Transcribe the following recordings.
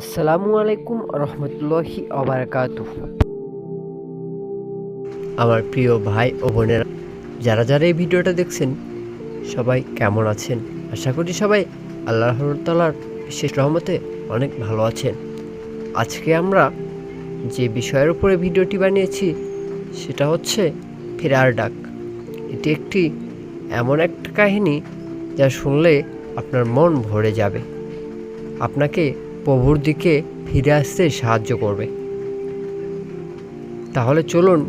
আসসালামু আলাইকুম রহমতুল্লাহি অবরাকাতুহ। আমার প্রিয় ভাই ও বোনেরা, যারা যারা এই ভিডিওটা দেখছেন, সবাই কেমন আছেন? আশা করি সবাই আল্লাহ তাআলার বিশেষ রহমতে অনেক ভালো আছেন। আজকে আমরা যে বিষয়ের উপরে ভিডিওটি বানিয়েছি সেটা হচ্ছে ফেরার ডাক। এটি একটি এমন একটা কাহিনী যা শুনলে আপনার মন ভরে যাবে, আপনাকে প্রভুর দিকে ফিরে আসতে সাহায্য করবে। তাহলে চলুন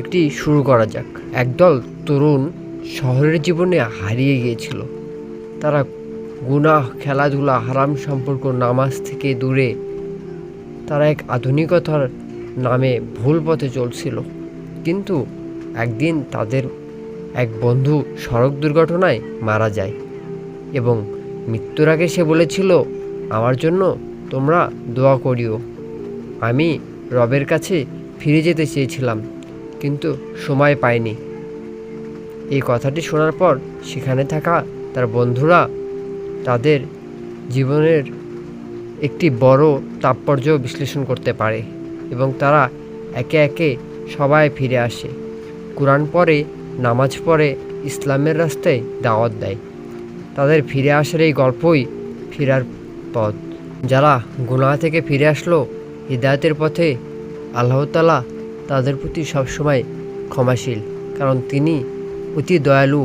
একটি শুরু করা যাক। একদল তরুণ শহরের জীবনে হারিয়ে গিয়েছিল। তারা গুনাহ, খেলাধুলা, হারাম সম্পর্ক, নামাজ থেকে দূরে তারা এক আধুনিকতার নামে ভুল পথে চলছিল। কিন্তু একদিন তাদের এক বন্ধু সড়ক দুর্ঘটনায় মারা যায় এবং মৃত্যুর আগে সে বলেছিল, আমার জন্য তোমরা দোয়া করিও। আমি রবের কাছে ফিরে যেতে চেয়েছিলাম, কিন্তু সময় পাইনি। এই কথাটি শোনার পর সেখানে থাকা তার বন্ধুরা তাদের জীবনের একটি বড় তাৎপর্য বিশ্লেষণ করতে পারে এবং তারা একে একে সবাই ফিরে আসে, কোরআন পড়ে, নামাজ পড়ে, ইসলামের রাস্তায় দাওয়াত দেয়। তাদের ফিরে আসার এই গল্পই ফেরার পথ। যারা গুনাহ থেকে ফিরে আসলো হিদায়াতের পথে, আল্লাহ তাআলা তাদের প্রতি সবসময় ক্ষমাশীল, কারণ তিনি অতি দয়ালু,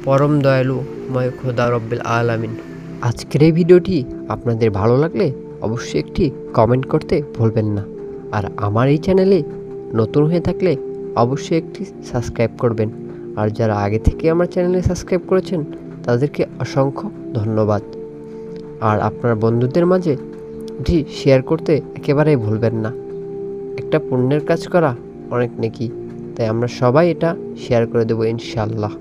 পরম দয়ালুময় খোদা রব্বিল আলামিন। আজকের এই ভিডিওটি আপনাদের ভালো লাগলে অবশ্যই একটি কমেন্ট করতে ভুলবেন না। আর আমার এই চ্যানেলে নতুন হয়ে থাকলে অবশ্যই একটি সাবস্ক্রাইব করবেন। আর যারা আগে থেকে আমার চ্যানেলে সাবস্ক্রাইব করেছেন তাদেরকে অসংখ্য ধন্যবাদ। আর আপনার বন্ধুদের মাঝে এটি শেয়ার করতে একেবারেই ভুলবেন না। একটা পুণ্যের কাজ করা অনেক নেকি, তাই আমরা সবাই এটা শেয়ার করে দেবো ইনশাআল্লাহ।